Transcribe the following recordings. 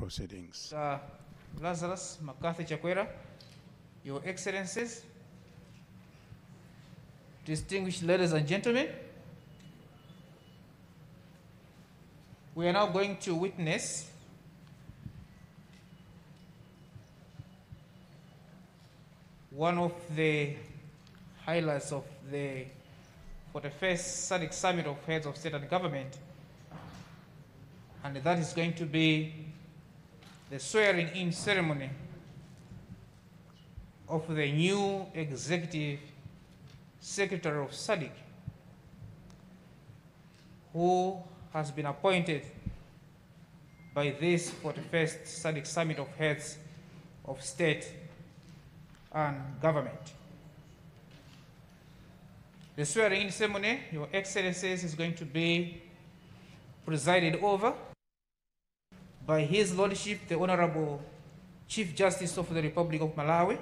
proceedings. Lazarus McCarthy Chakwera, Your Excellencies, distinguished ladies and gentlemen, we are now going to witness one of the highlights of the 41st SADC Summit of Heads of State and Government, and that is going to be the swearing-in ceremony of the new Executive Secretary of SADC, who has been appointed by this 41st SADC Summit of Heads of State and Government. The swearing-in ceremony, Your Excellencies, is going to be presided over by His Lordship, the Honorable Chief Justice of the Republic of Malawi,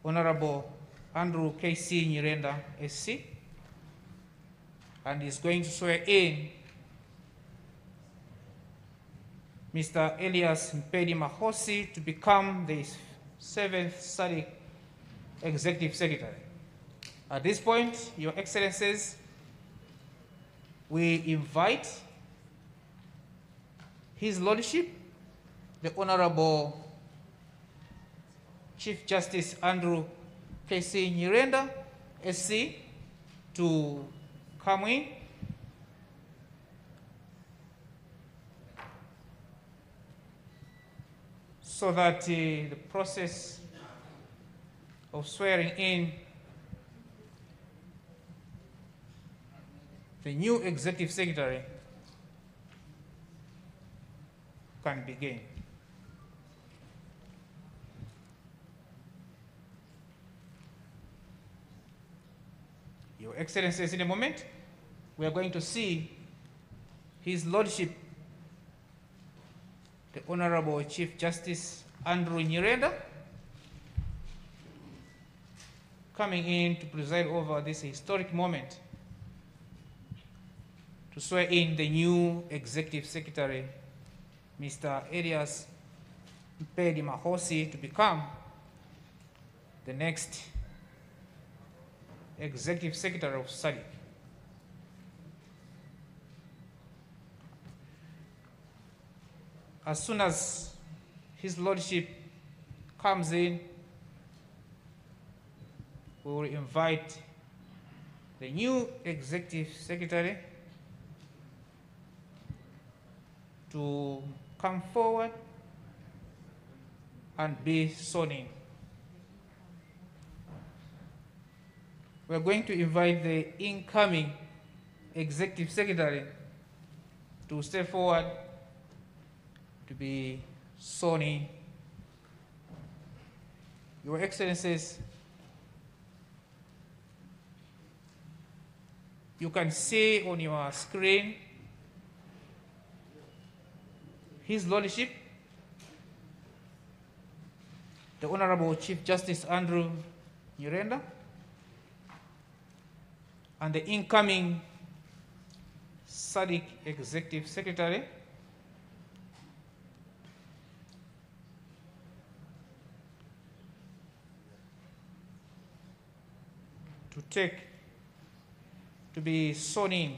Honorable Andrew K.C. Nyirenda, SC, and is going to swear in Mr. Elias Mpedi Mahosi to become the 7th SADC Executive Secretary. At this point, Your Excellencies, we invite His Lordship, the Honorable Chief Justice Andrew K.C. Nyirenda, SC, to come in so that the process of swearing in the new Executive Secretary can begin. Your Excellencies, in a moment, we are going to see His Lordship, the Honorable Chief Justice Andrew Nyirenda, coming in to preside over this historic moment to swear in the new Executive Secretary, Mr. Elias Mpedi Mahosi, to become the next Executive Secretary of SADC. As soon as His Lordship comes in, we will invite the new Executive Secretary to come forward and be sworn in. We are going to invite the incoming Executive Secretary to step forward to be sworn in. Your Excellencies, you can see on your screen His Lordship, the Honorable Chief Justice Andrew Nyirenda, and the incoming SADC Executive Secretary, to be sworn in.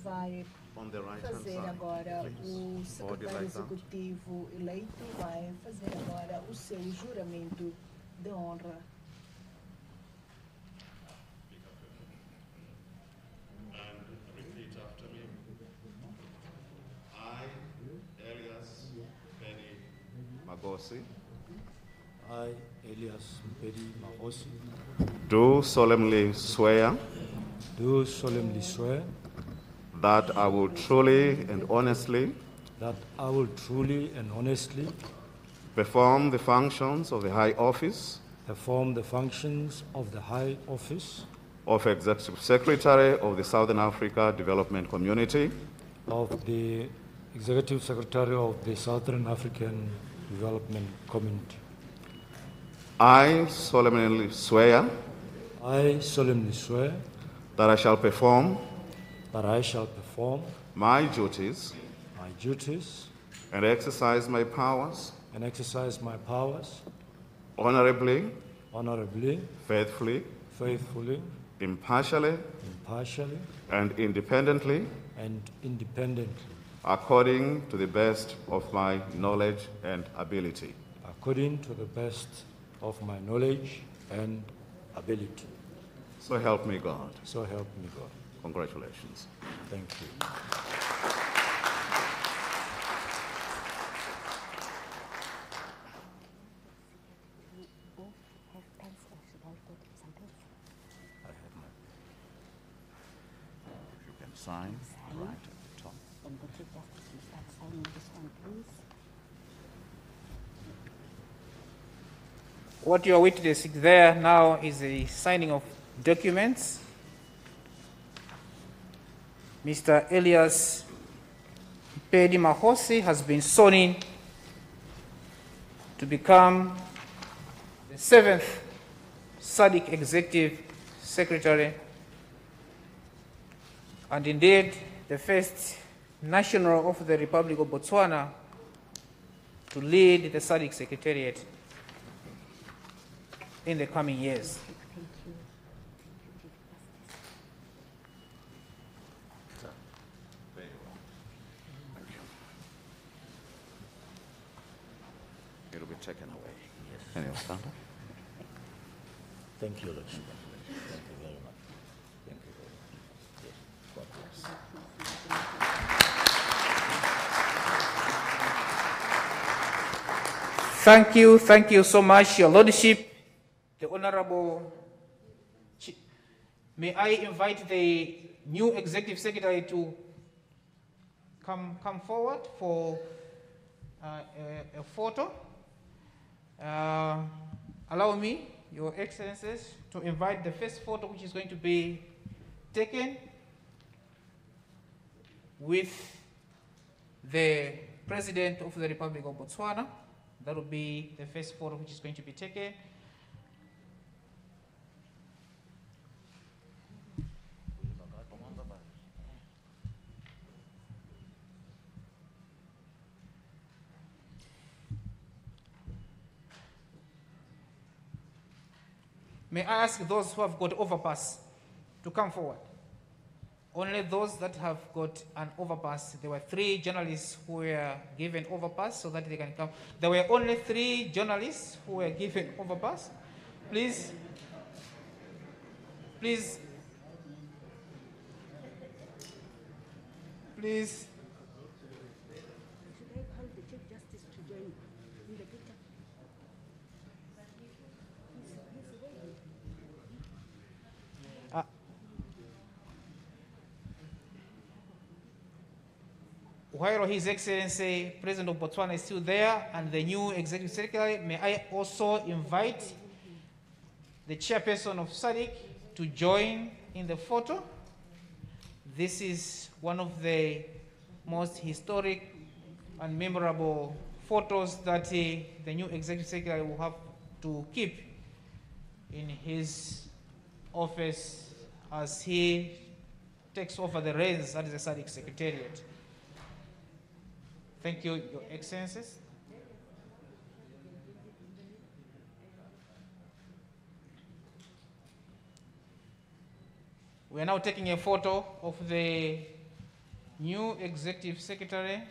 Vai on the right hand fazer side. agora o Please. secretário executivo eleito vai fazer agora o seu juramento de honra. And repeat after me. I, Elias Mpedi Mahosi, I, Elias Mpedi Mahosi, do solemnly swear do solemnly swear that I will truly and honestly that I will truly and honestly perform the functions of the High Office perform the functions of the High Office of Executive Secretary of the Southern Africa Development Community of the Executive Secretary of the Southern African Development Community. I solemnly swear I solemnly swear that I shall perform that I shall perform my duties my duties and exercise my powers and exercise my powers honorably, honorably, faithfully, faithfully, impartially, impartially, and independently, and independently, according to the best of my knowledge and ability. according to the best of my knowledge and ability. So help me God. So help me God. Congratulations. Thank you. I have my. If you can sign right at the top. And the Chief Justice will start signing this one, please. What you are witnessing there now is a signing of documents. Mr. Elias Mpedi Mahosi has been sworn in to become the 7th SADC Executive Secretary, and indeed the first national of the Republic of Botswana to lead the SADC Secretariat in the coming years. Thank you. Very well. Thank you. It will be taken away. Yes. Can you stand up? Thank you, Lordship. Thank you very much. Thank you very much. Yes, God bless. Thank you so much, Your Lordship. The Honorable, may I invite the new Executive Secretary to come forward for a photo. Allow me, Your Excellencies, to invite the first photo, which is going to be taken with the President of the Republic of Botswana. That will be the first photo which is going to be taken. May I ask those who have got overpass to come forward? Only those that have got an overpass. There were 3 journalists who were given overpass so that they can come. There were only 3 journalists who were given overpass. Please. Please. Please. Should I call the Chief Justice to join in the picture? While His Excellency President of Botswana is still there and the new Executive Secretary, may I also invite the Chairperson of SADC to join in the photo. This is one of the most historic and memorable photos that the new Executive Secretary will have to keep in his office as he takes over the reins as the SADC Secretariat. Thank you, Your Excellencies. We are now taking a photo of the new Executive Secretary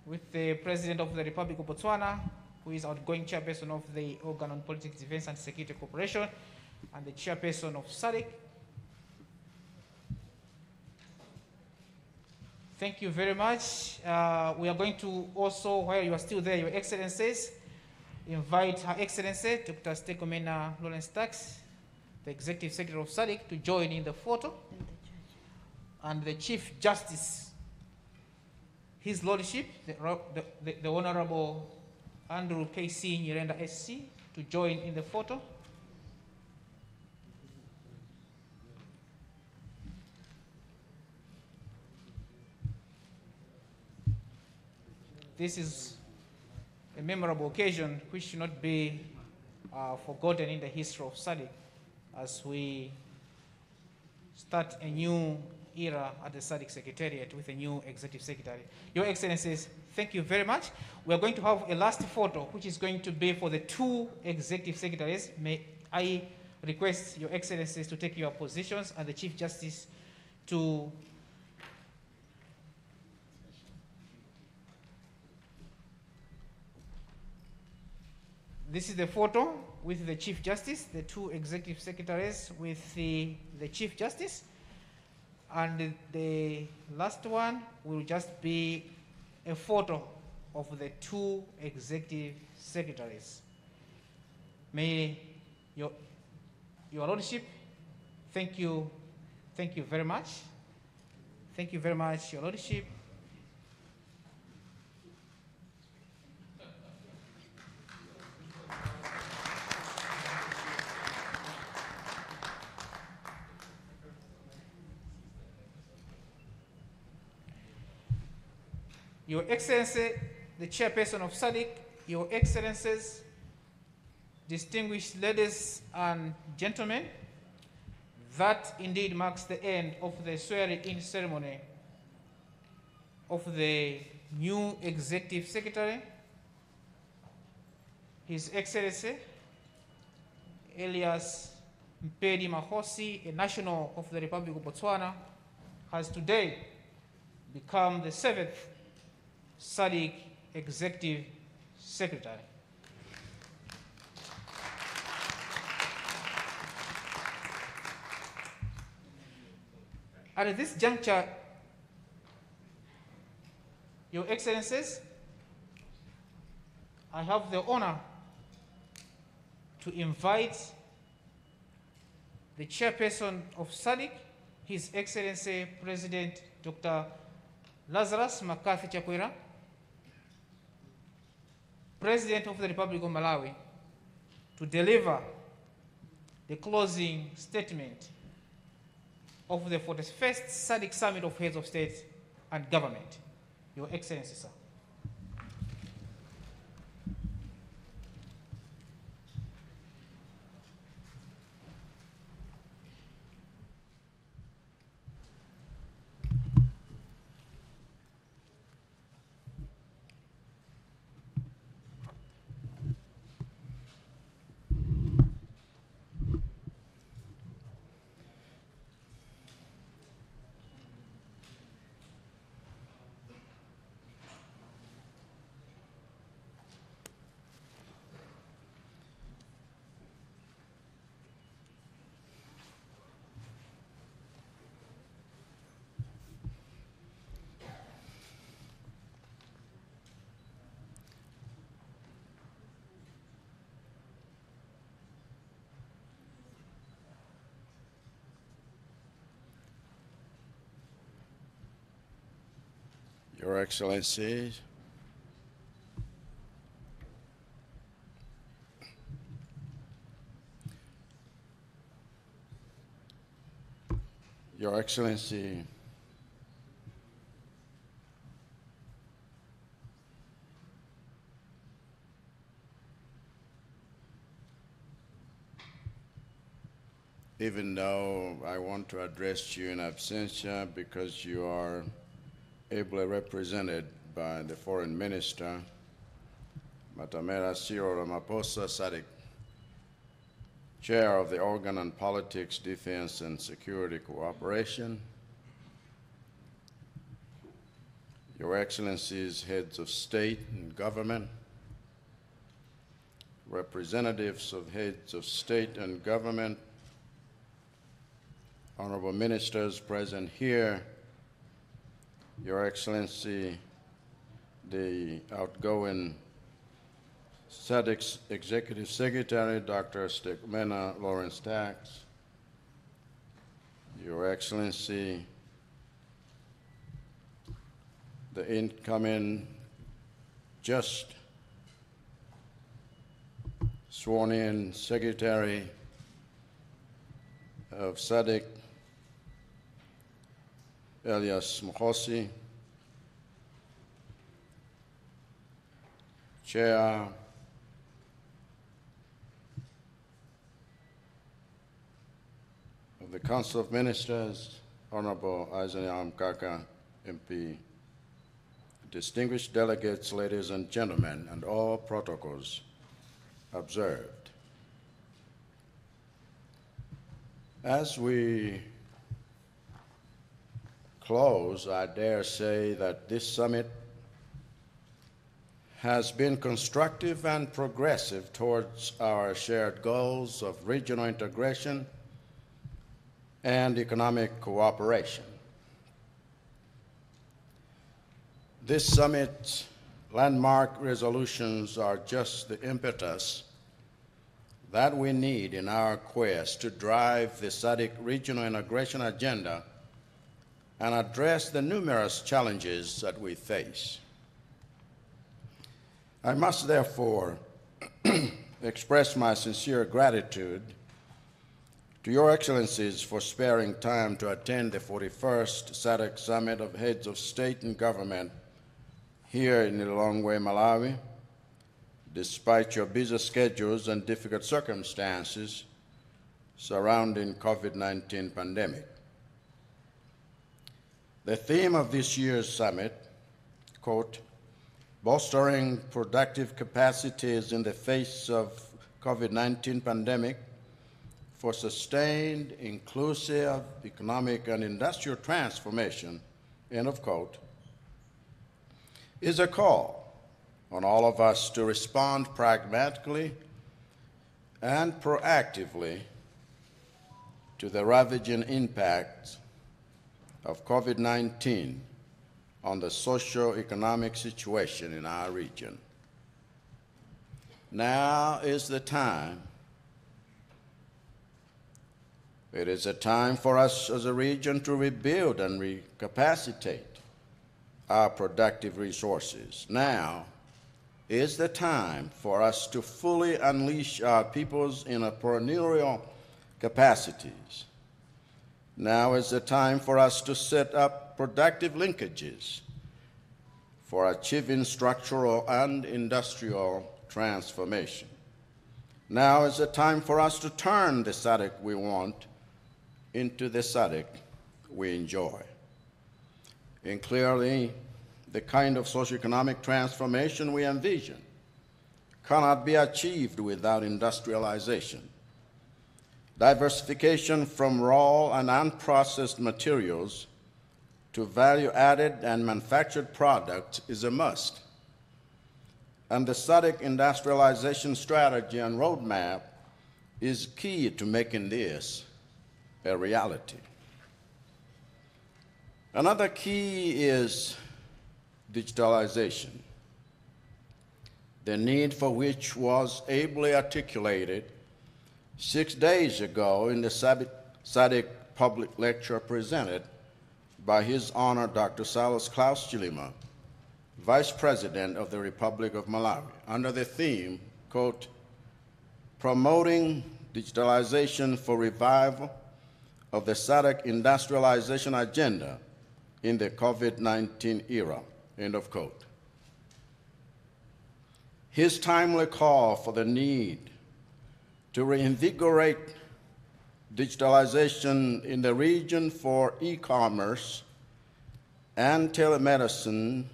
with the President of the Republic of Botswana, who is outgoing Chairperson of the Organ on Politics, Defense and Security Corporation, and the Chairperson of SADC. Thank you very much. We are going to also, while you are still there, Your Excellencies, invite Her Excellency Dr. Stekomena Lawrence Tax, the Executive Secretary of SADC, to join in the photo, and the Chief Justice, His Lordship, the Honorable Andrew KC Nyirenda SC to join in the photo. This is a memorable occasion which should not be forgotten in the history of SADC as we start a new era at the SADC Secretariat with a new Executive Secretary. Your Excellencies, thank you very much. We are going to have a last photo which is going to be for the two Executive Secretaries. May I request Your Excellencies to take your positions and the Chief Justice to This is the photo with the Chief Justice, the two Executive Secretaries with the Chief Justice. And the last one will just be a photo of the two Executive Secretaries. May your Lordship, thank you very much. Thank you very much, Your Lordship. Your Excellency, the Chairperson of SADC, Your Excellencies, distinguished ladies and gentlemen, that indeed marks the end of the swearing-in ceremony of the new Executive Secretary, His Excellency Elias Mpedi Mahosi, a national of the Republic of Botswana, has today become the 7th SADC Executive Secretary. At this juncture, Your Excellencies, I have the honor to invite the Chairperson of SADC, His Excellency President Dr. Lazarus Makathi Chakwera, President of the Republic of Malawi, to deliver the closing statement of the 41st SADC Summit of Heads of State and Government. Your Excellency, sir. Your Excellencies, Your Excellency, even though I want to address you in absentia because you are ably represented by the Foreign Minister, Matamela Cyril Ramaphosa, SADC Chair of the Organ on Politics, Defense, and Security Cooperation, Your Excellencies, Heads of State and Government, representatives of Heads of State and Government, Honorable Ministers present here, Your Excellency, the outgoing SADC Executive Secretary, Dr. Stekmena Lawrence Tax, Your Excellency, the incoming just sworn-in Secretary of SADC, Elias Mkhosi, Chair of the Council of Ministers, Honorable Isaiah Mkaka, MP, distinguished delegates, ladies and gentlemen, and all protocols observed. As we close, I dare say that this summit has been constructive and progressive towards our shared goals of regional integration and economic cooperation. This summit's landmark resolutions are just the impetus that we need in our quest to drive the SADC regional integration agenda and address the numerous challenges that we face. I must therefore express my sincere gratitude to Your Excellencies for sparing time to attend the 41st SADC Summit of Heads of State and Government here in Lilongwe, Malawi, despite your busy schedules and difficult circumstances surrounding COVID-19 pandemic. The theme of this year's summit, quote, bolstering productive capacities in the face of COVID-19 pandemic for sustained, inclusive economic and industrial transformation, end of quote, is a call on all of us to respond pragmatically and proactively to the ravaging impact of COVID-19 on the socio-economic situation in our region. Now is the time. It is a time for us as a region to rebuild and recapacitate our productive resources. Now is the time for us to fully unleash our people's entrepreneurial capacities. Now is the time for us to set up productive linkages for achieving structural and industrial transformation. Now is the time for us to turn the SADC we want into the SADC we enjoy. And clearly, the kind of socioeconomic transformation we envision cannot be achieved without industrialization. Diversification from raw and unprocessed materials to value-added and manufactured products is a must. And the SADC industrialization strategy and roadmap is key to making this a reality. Another key is digitalization, the need for which was ably articulated 6 days ago in the SADC public lecture presented by His Honor Dr. Silas Klaus Chilima, Vice President of the Republic of Malawi, under the theme, quote, promoting digitalization for revival of the SADC industrialization agenda in the COVID-19 era, end of quote. His timely call for the need to reinvigorate digitalization in the region for e-commerce and telemedicine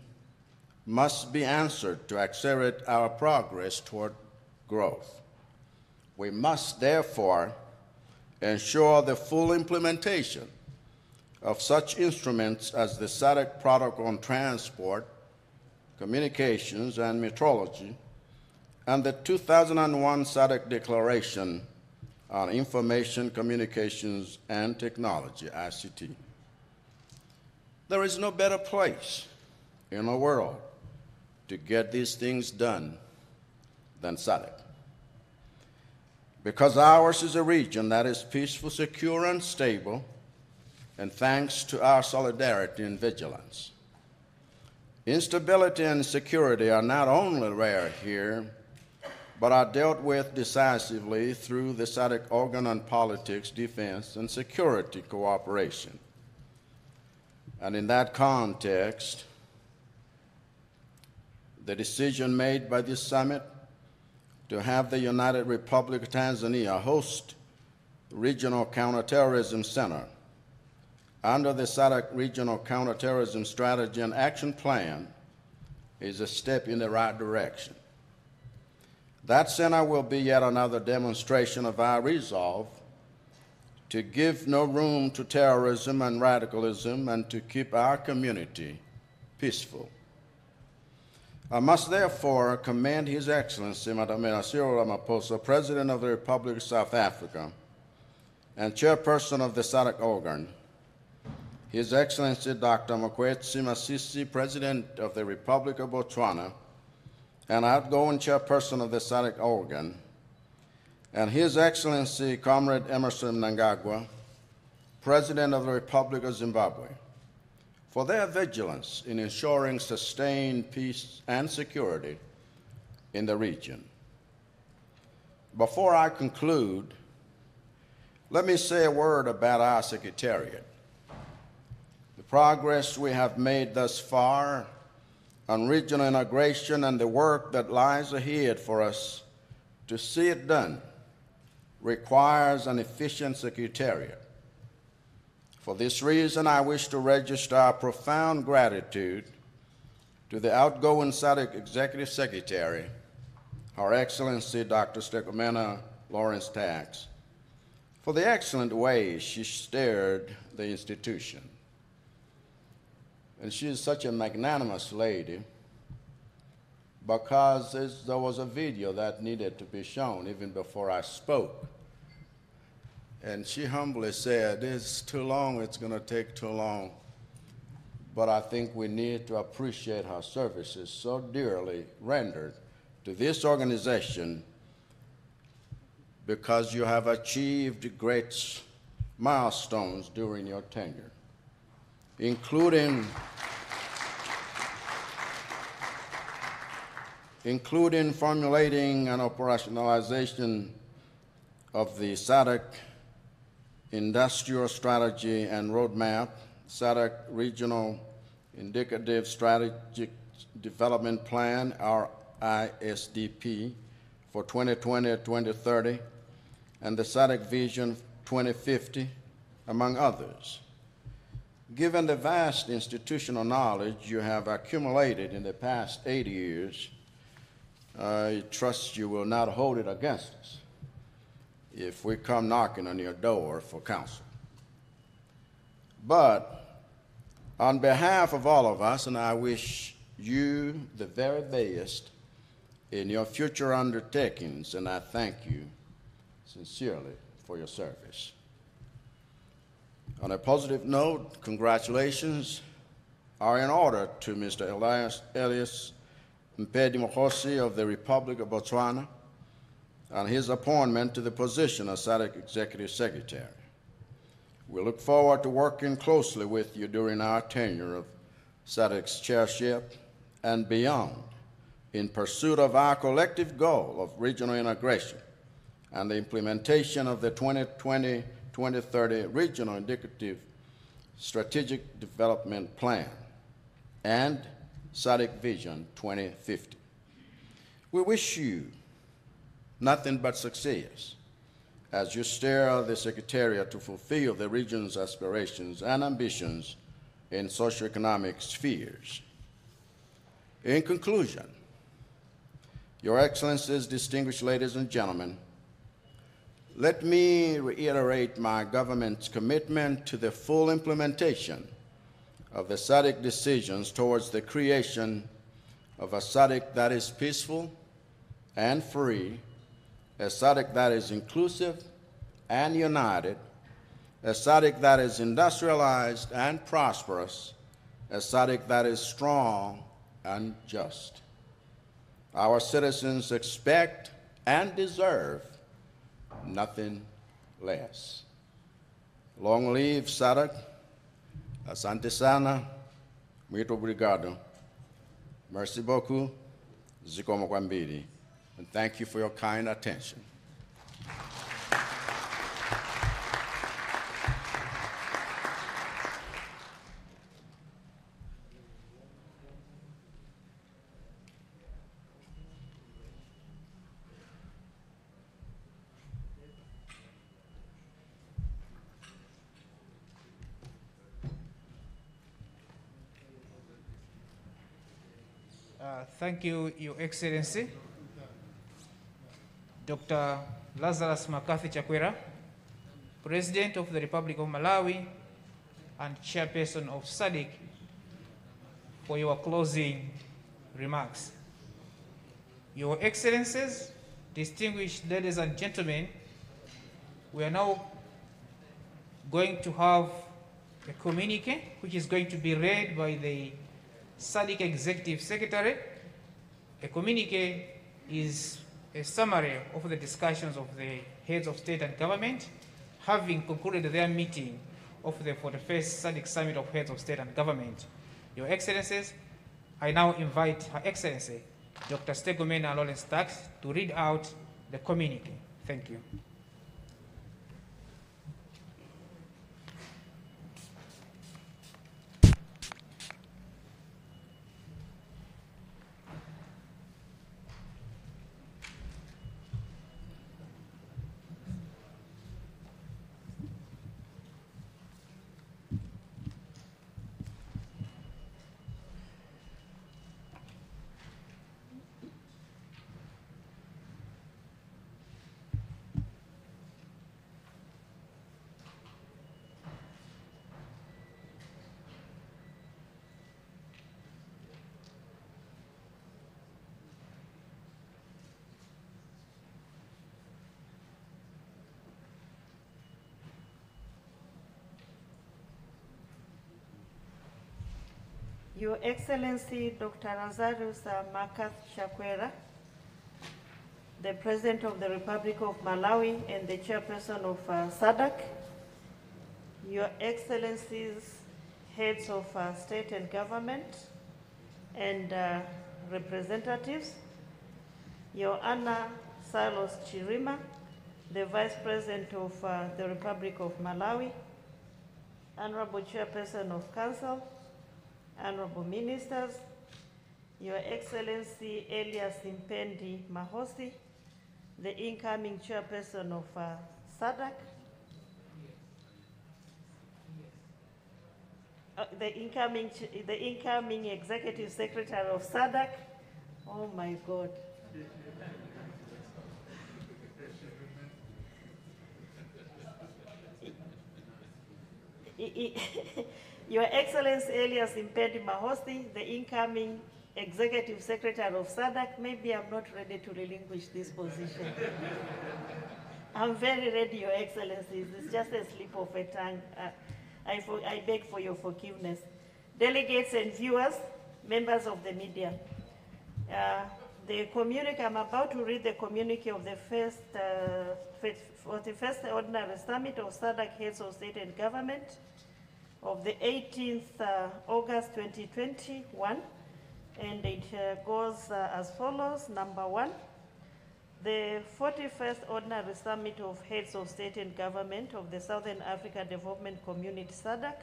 must be answered to accelerate our progress toward growth. We must therefore ensure the full implementation of such instruments as the SADC Protocol on Transport, Communications, and Metrology, and the 2001 SADC Declaration on Information, Communications, and Technology, ICT. There is no better place in the world to get these things done than SADC, because ours is a region that is peaceful, secure, and stable, and thanks to our solidarity and vigilance. Instability and insecurity are not only rare here, but are dealt with decisively through the SADC organ on politics, defense, and security cooperation. And in that context, the decision made by this summit to have the United Republic of Tanzania host Regional Counterterrorism Center under the SADC Regional Counterterrorism Strategy and Action Plan is a step in the right direction. That center will be yet another demonstration of our resolve to give no room to terrorism and radicalism and to keep our community peaceful. I must therefore commend His Excellency, Matamela Cyril Ramaphosa, President of the Republic of South Africa and Chairperson of the SADC organ, His Excellency Dr. Mokgweetsi Masisi, President of the Republic of Botswana and outgoing Chairperson of the SADC organ, and His Excellency Comrade Emerson Mnangagwa, President of the Republic of Zimbabwe, for their vigilance in ensuring sustained peace and security in the region. Before I conclude, let me say a word about our Secretariat. The progress we have made thus far on regional integration and the work that lies ahead for us to see it done requires an efficient Secretariat. For this reason, I wish to register our profound gratitude to the outgoing SADC Executive Secretary, Her Excellency Dr. Stergomena Lawrence Tax, for the excellent way she steered the institution. And she is such a magnanimous lady because there was a video that needed to be shown even before I spoke. And she humbly said, it's too long, it's going to take too long. But I think we need to appreciate her services so dearly rendered to this organization because you have achieved great milestones during your tenure, including formulating and operationalization of the SADC Industrial Strategy and Roadmap, SADC Regional Indicative Strategic Development Plan, RISDP, for 2020-2030, and the SADC Vision 2050, among others. Given the vast institutional knowledge you have accumulated in the past 8 years, I trust you will not hold it against us if we come knocking on your door for counsel. But on behalf of all of us, and I wish you the very best in your future undertakings, and I thank you sincerely for your service. On a positive note, congratulations are in order to Mr. Elias Mpedi of the Republic of Botswana on his appointment to the position of SADC Executive Secretary. We look forward to working closely with you during our tenure of SADC's chairship and beyond in pursuit of our collective goal of regional integration and the implementation of the 2020-2030 Regional Indicative Strategic Development Plan and SADC Vision 2050. We wish you nothing but success as you steer the Secretariat to fulfill the region's aspirations and ambitions in socioeconomic spheres. In conclusion, Your Excellencies, distinguished ladies and gentlemen, let me reiterate my government's commitment to the full implementation of the SADC decisions towards the creation of a SADC that is peaceful and free, a SADC that is inclusive and united, a SADC that is industrialized and prosperous, a SADC that is strong and just. Our citizens expect and deserve nothing less. Long live SADC. Asante sana. Muito obrigado. Merci beaucoup. Zikomo kwa mbili. And thank you for your kind attention. Thank you, Your Excellency, Dr. Lazarus Makathi Chakwera, President of the Republic of Malawi and Chairperson of SADC, for your closing remarks. Your Excellencies, distinguished ladies and gentlemen, we are now going to have a communique which is going to be read by the SADC Executive Secretary. A communique is a summary of the discussions of the heads of state and government having concluded their meeting of the 41st SADC Summit of Heads of State and Government. Your Excellencies, I now invite Her Excellency, Dr. Stegomena Lawrence Tax, to read out the communique. Thank you. Your Excellency, Dr. Lazarus Makathi Chakwera, the President of the Republic of Malawi and the Chairperson of SADC, Your Excellencies, Heads of State and Government, and representatives, Your Honor Silos Chirima, the Vice President of the Republic of Malawi, Honorable Chairperson of Council, Honorable Ministers, Your Excellency Elias Impendi Mahosi, the incoming Chairperson of SADC, the incoming Executive Secretary of SADC. Oh my God. Your Excellency Elias Impendi Mahosi, the incoming Executive Secretary of SADC. Maybe I'm not ready to relinquish this position. I'm very ready, Your Excellencies. It's just a slip of a tongue. I beg for your forgiveness. Delegates and viewers, members of the media. I'm about to read the communique of the 41st Ordinary Summit of SADC Heads of State and Government of the 18th August 2021, and it goes as follows. Number one, the 41st Ordinary Summit of Heads of State and Government of the Southern Africa Development Community SADC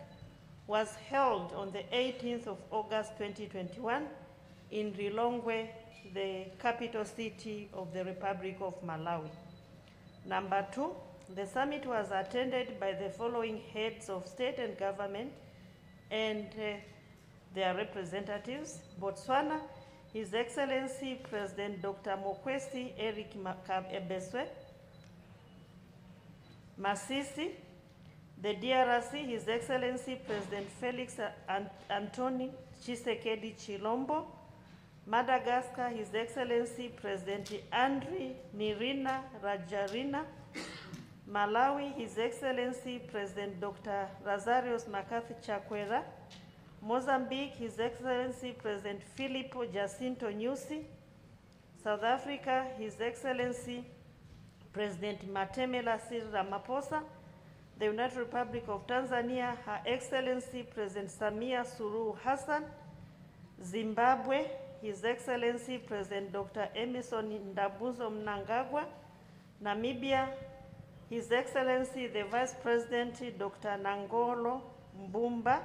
was held on the 18th of August 2021 in Lilongwe, the capital city of the Republic of Malawi. Number two, the summit was attended by the following heads of state and government and their representatives: Botswana, His Excellency President Dr. Mokwesi Eric Ebeswe; Masisi, the DRC, His Excellency President Felix Anthony Tshisekedi Chilombo; Madagascar, His Excellency President Andry Nirina Rajarina; Malawi, His Excellency President Dr. Lazarus Makathi Chakwera; Mozambique, His Excellency President Filippo Jacinto Nyusi; South Africa, His Excellency President Matemela Cyril Ramaphosa; the United Republic of Tanzania, Her Excellency President Samia Suluhu Hassan; Zimbabwe, His Excellency President Dr. Emmerson Ndabuzo Mnangagwa. Namibia, His Excellency the Vice President Dr. Nangolo Mbumba.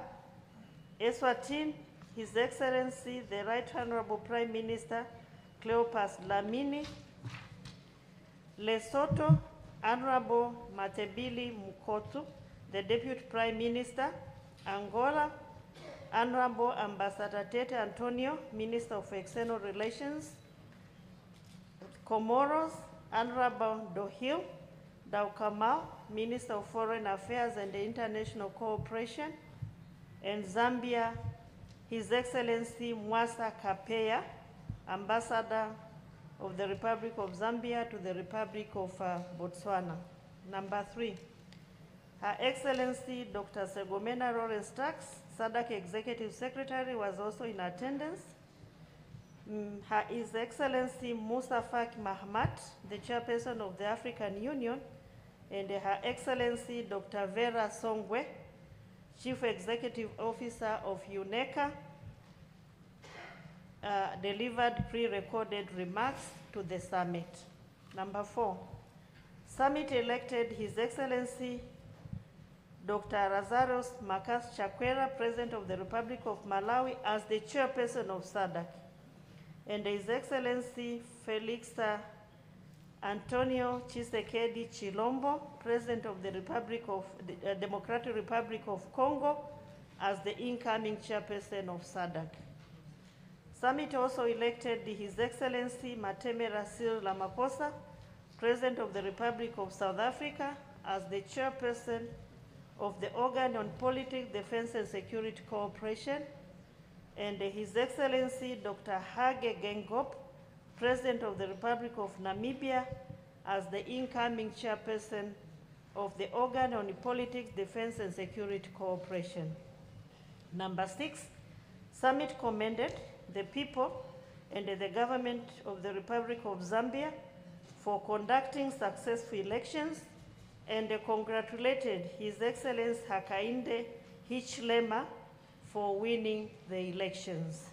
Eswatini, His Excellency the Right Honorable Prime Minister Cleopas Dlamini. Lesotho, Honorable Matebili Mukotu, the Deputy Prime Minister. Angola, Honorable Ambassador Tete Antonio, Minister of External Relations. Comoros, Honorable Dohil Daukamau, Minister of Foreign Affairs and International Cooperation. And Zambia, His Excellency Mwasa Kapeya, Ambassador of the Republic of Zambia to the Republic of Botswana. Number 3, Her Excellency Dr. Segomena Lawrence Tax, SADC Executive Secretary, was also in attendance. His Excellency Musa Faki Mahamat, the Chairperson of the African Union, and Her Excellency Dr. Vera Songwe, Chief Executive Officer of UNECA, delivered pre-recorded remarks to the summit. Number 4, Summit elected His Excellency Dr. Lazarus Marcus Chakwera, President of the Republic of Malawi, as the Chairperson of SADC, and His Excellency Felix Antonio Tshisekedi Chilombo, President of the Democratic Republic of Congo, as the incoming Chairperson of SADC. Summit also elected His Excellency Matemera Cyril Ramaphosa, President of the Republic of South Africa, as the Chairperson of the Organ on Politics, Defense and Security Cooperation, and His Excellency Dr. Hage Geingob, President of the Republic of Namibia, as the incoming Chairperson of the Organ on Politics, Defense and Security Cooperation. Number 6, Summit commended the people and the government of the Republic of Zambia for conducting successful elections and congratulated His Excellency Hakainde Hichilema for winning the elections.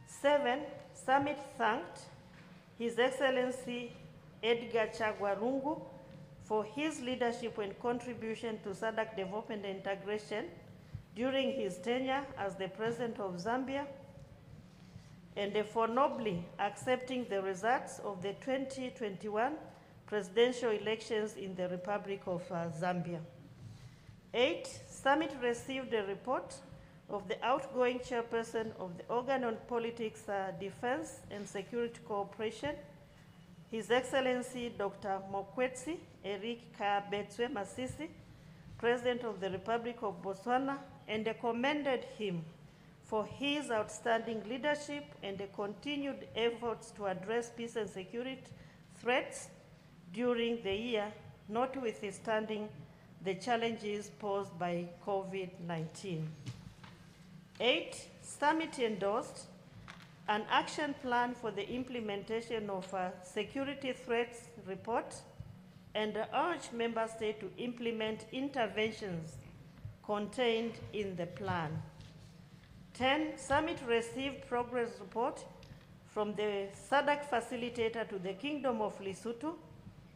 7, Summit thanked His Excellency Edgar Chagwa Lungu for his leadership and contribution to SADC development and integration during his tenure as the President of Zambia, and for nobly accepting the results of the 2021 presidential elections in the Republic of Zambia. 8, Summit received a report of the outgoing Chairperson of the Organ on Politics, Defense and Security Cooperation, His Excellency Dr. Mokwetsi Eric Kabetswe Masisi, President of the Republic of Botswana, and commended him for his outstanding leadership and the continued efforts to address peace and security threats during the year, notwithstanding the challenges posed by COVID-19. 8, Summit endorsed an action plan for the implementation of a security threats report and urged member states to implement interventions contained in the plan. 10, Summit received progress report from the SADC facilitator to the Kingdom of Lesotho,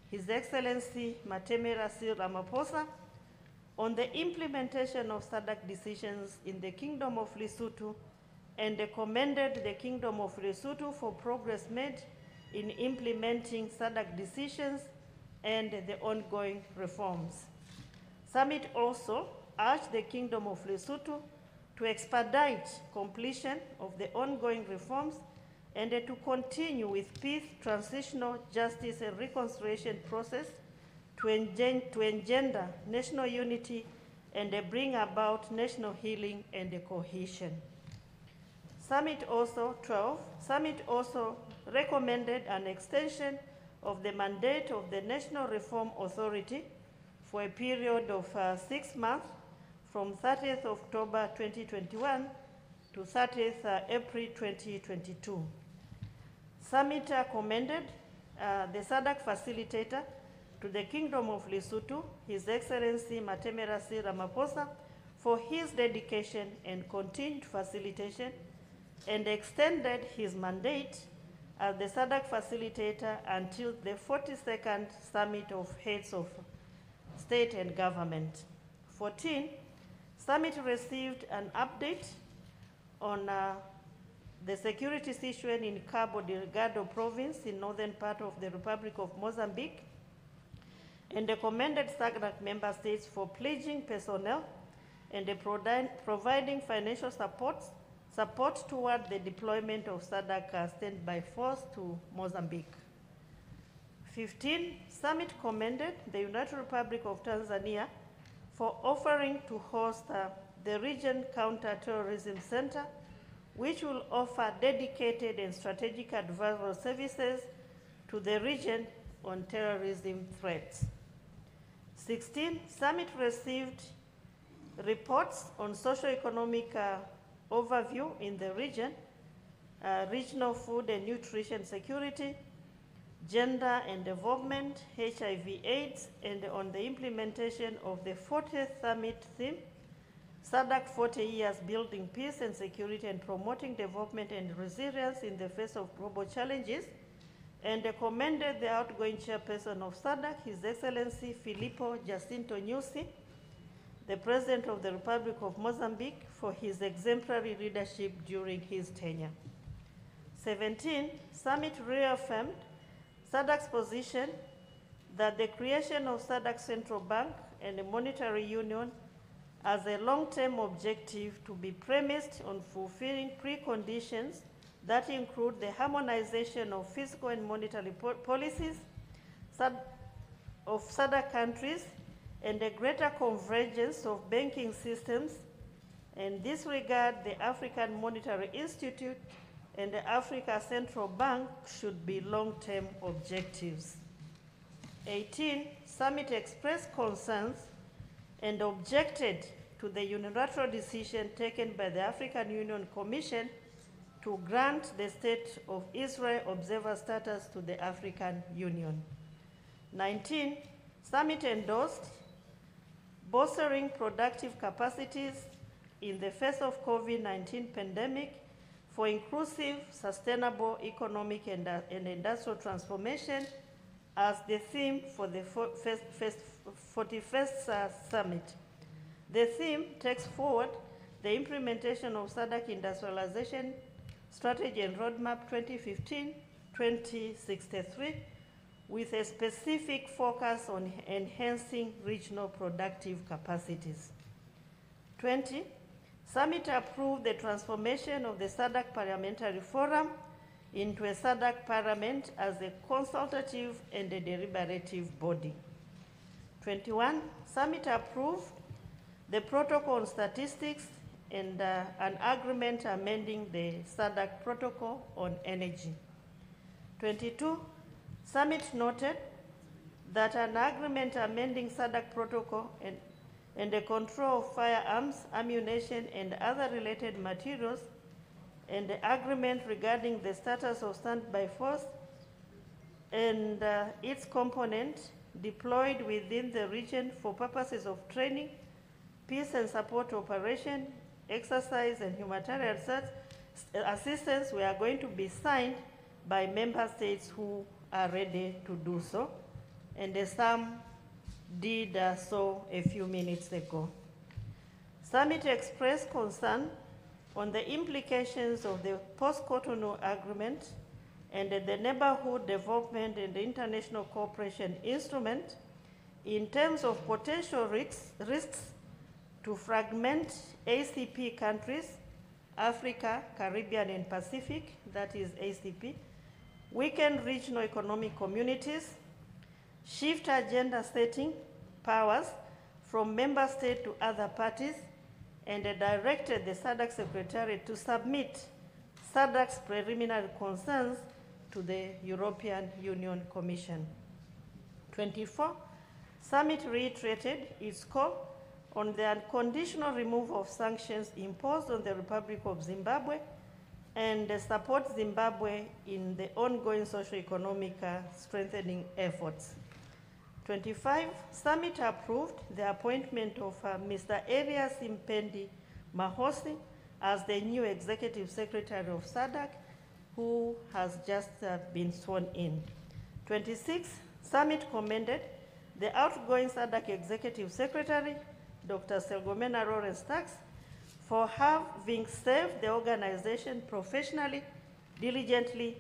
His Excellency Matemera Cyril Ramaphosa, on the implementation of SADC decisions in the Kingdom of Lesotho, and commended the Kingdom of Lesotho for progress made in implementing SADC decisions and the ongoing reforms. Summit also urged the Kingdom of Lesotho to expedite completion of the ongoing reforms and to continue with peace, transitional justice and reconciliation process to engender national unity and bring about national healing and cohesion. Summit also recommended an extension of the mandate of the National Reform Authority for a period of 6 months from 30th October 2021 to 30th April 2022. Summit commended the SADC facilitator to the Kingdom of Lesotho, His Excellency Matemera Cyril Ramaphosa, for his dedication and continued facilitation and extended his mandate as the SADC facilitator until the 42nd Summit of Heads of State and Government. 14, Summit received an update on the security situation in Cabo Delgado province in northern part of the Republic of Mozambique, and recommended SADC member states for pledging personnel and providing financial support toward the deployment of SADC standby force to Mozambique. 15, Summit commended the United Republic of Tanzania for offering to host the Region Counter-Terrorism Center, which will offer dedicated and strategic advisory services to the region on terrorism threats. 16, Summit received reports on socio-economic overview in the region, regional food and nutrition security, gender and development, HIV/AIDS, and on the implementation of the 40th Summit theme, SADC 40 years building peace and security and promoting development and resilience in the face of global challenges, and recommended the outgoing chairperson of SADC, His Excellency Filippo Jacinto Nyusi, the President of the Republic of Mozambique, for his exemplary leadership during his tenure. 17, Summit reaffirmed SADC's position that the creation of SADC Central Bank and a monetary union as a long-term objective to be premised on fulfilling preconditions that include the harmonization of fiscal and monetary policies of SADC countries and a greater convergence of banking systems. In this regard, the African Monetary Institute and the Africa Central Bank should be long-term objectives. 18, Summit expressed concerns and objected to the unilateral decision taken by the African Union Commission to grant the State of Israel observer status to the African Union. 19, Summit endorsed bolstering productive capacities in the face of COVID-19 pandemic for inclusive, sustainable economic and industrial transformation as the theme for the 41st Summit. The theme takes forward the implementation of SADC Industrialization Strategy and Roadmap 2015-2063 with a specific focus on enhancing regional productive capacities. 20, Summit approved the transformation of the SADC Parliamentary Forum into a SADC Parliament as a consultative and a deliberative body. 21, Summit approved the Protocol on Statistics and an agreement amending the SADC Protocol on Energy. 22, Summit noted that an agreement amending SADC Protocol and the control of firearms, ammunition, and other related materials, and the agreement regarding the status of standby force and its component deployed within the region for purposes of training, peace and support operation, exercise, and humanitarian assistance were going to be signed by member states who are ready to do so, and some did so a few minutes ago. Summit expressed concern on the implications of the post-Cotonou agreement and the Neighborhood Development and the International Cooperation Instrument in terms of potential risks to fragment ACP countries, Africa, Caribbean, and Pacific, that is ACP, weaken regional economic communities, shift agenda setting powers from member states to other parties, and directed the SADC Secretariat to submit SADC's preliminary concerns to the European Union Commission. 24, Summit reiterated its call on the unconditional removal of sanctions imposed on the Republic of Zimbabwe and support Zimbabwe in the ongoing socio-economic strengthening efforts. 25, Summit approved the appointment of Mr. Elias Mpendi Mahosi as the new Executive Secretary of SADC, who has just been sworn in. 26, Summit commended the outgoing SADC Executive Secretary, Dr. Stergomena Lawrence Tax, for having served the organization professionally, diligently,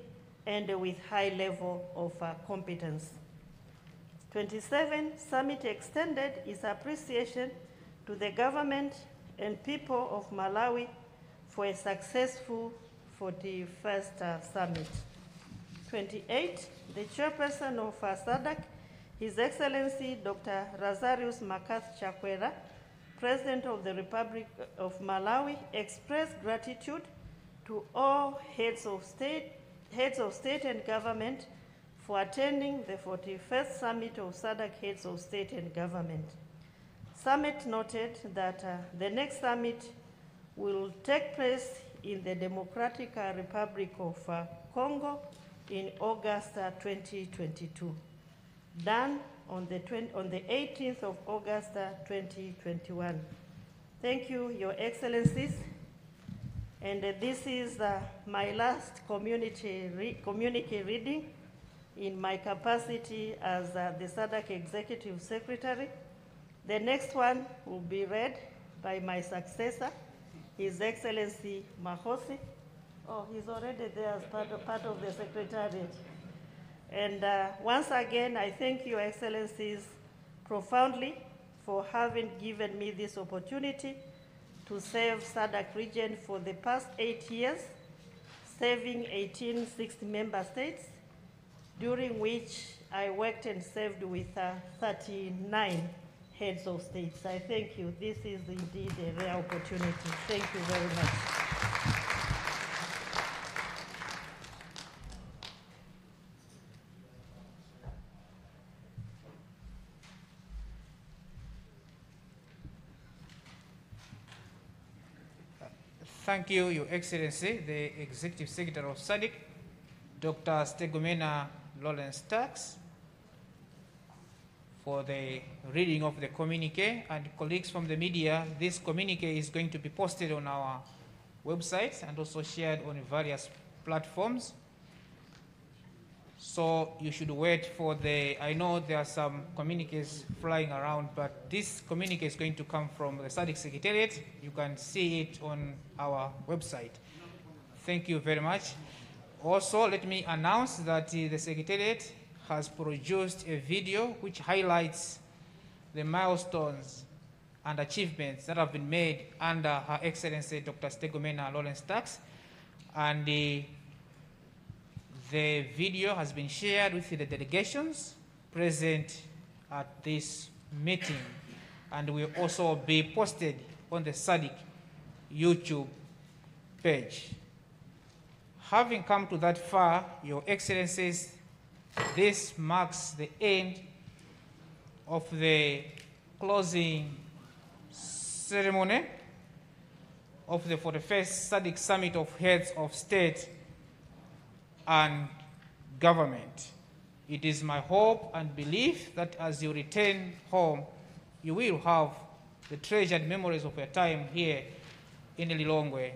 and with high level of competence. 27, Summit extended its appreciation to the government and people of Malawi for a successful 41st Summit. 28, the chairperson of SADC, His Excellency Dr. Lazarus Makath Chakwera, President of the Republic of Malawi, expressed gratitude to all heads of state and government for attending the 41st Summit of SADC Heads of State and Government. Summit noted that the next summit will take place in the Democratic Republic of Congo in August 2022, done on the 18th of August 2021. Thank you, Your Excellencies. And this is my last communique reading in my capacity as the SADC Executive Secretary. The next one will be read by my successor, His Excellency Mahosi. Oh, he's already there as part of the Secretariat. And once again, I thank Your Excellencies profoundly for having given me this opportunity to serve SADC region for the past 8 years, serving 18 member states, during which I worked and served with 39 heads of states. I thank you. This is indeed a rare opportunity. Thank you very much. Thank you, Your Excellency, the Executive Secretary of SADC, Dr. Stergomena Lawrence Tax, for the reading of the communique. And colleagues from the media, this communique is going to be posted on our website and also shared on various platforms. So you should wait for I know there are some communiques flying around, but this communique is going to come from the SADC Secretariat. You can see it on our website. Thank you very much. Also, let me announce that the Secretariat has produced a video which highlights the milestones and achievements that have been made under Her Excellency Dr. Stergomena Lawrence Tax. And the video has been shared with the delegations present at this meeting and will also be posted on the SADC YouTube page. Having come to that far, Your Excellencies, this marks the end of the closing ceremony of the 41st SADC Summit of Heads of State and Government. It is my hope and belief that as you return home, you will have the treasured memories of your time here in Lilongwe.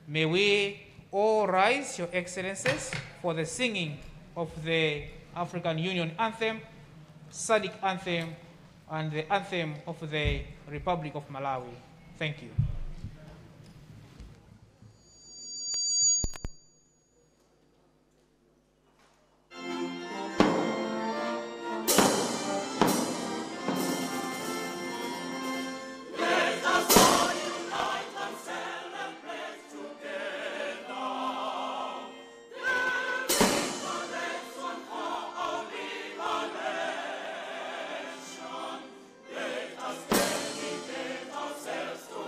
May we all rise, Your Excellencies, for the singing of the African Union Anthem, SADC Anthem, and the Anthem of the Republic of Malawi. Thank you. To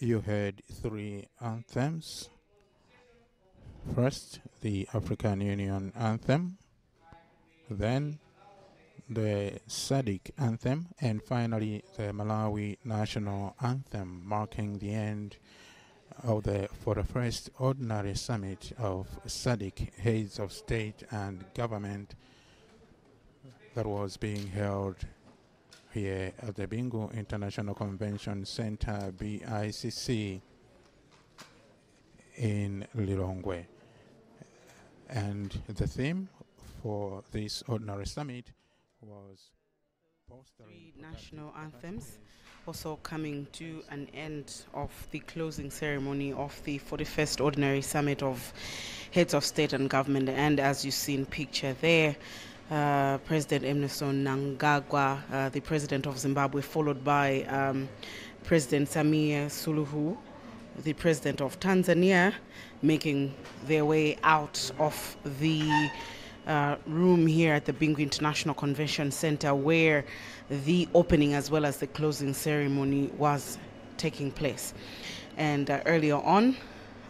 You heard three anthems. First, the African Union anthem, then the SADC anthem, and finally the Malawi national anthem, marking the end of the 41st Ordinary Summit of SADC Heads of State and Government that was being held here at the Bingu International Convention Center, BICC, in Lilongwe. And the theme for this Ordinary Summit was three national anthems, also coming to an end of the closing ceremony of the 41st Ordinary Summit of Heads of State and Government. And as you see in picture there, President Emmerson Mnangagwa, the President of Zimbabwe, followed by President Samia Suluhu, the President of Tanzania, making their way out of the room here at the Bingu International Convention Center, where the opening as well as the closing ceremony was taking place. And earlier on,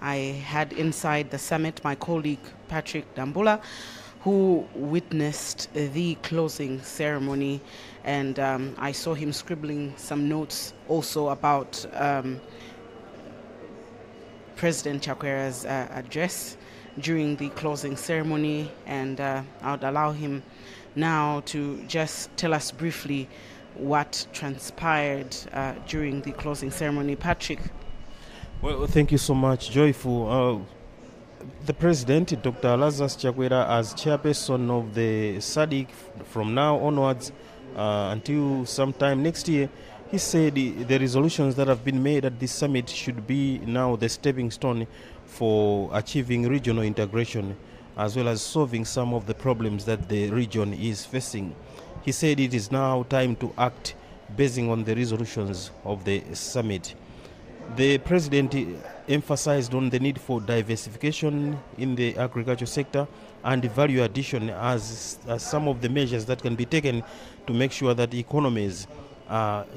I had inside the summit my colleague Patrick Dambula, who witnessed the closing ceremony, and I saw him scribbling some notes also about President Chakwera's address during the closing ceremony, and I would allow him now to just tell us briefly what transpired during the closing ceremony. Patrick. Well, thank you so much, Joyful. The President, Dr. Lazarus Chakwera, as chairperson of the SADC from now onwards until sometime next year, he said the resolutions that have been made at this summit should be now the stepping stone for achieving regional integration, as well as solving some of the problems that the region is facing. He said it is now time to act basing on the resolutions of the summit. The President emphasized on the need for diversification in the agriculture sector and value addition as some of the measures that can be taken to make sure that economies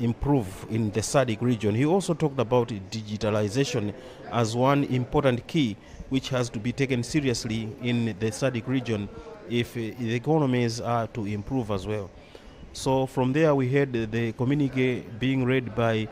improve in the SADC region. He also talked about digitalization as one important key which has to be taken seriously in the SADC region if the economies are to improve as well. So from there we heard the communique being read by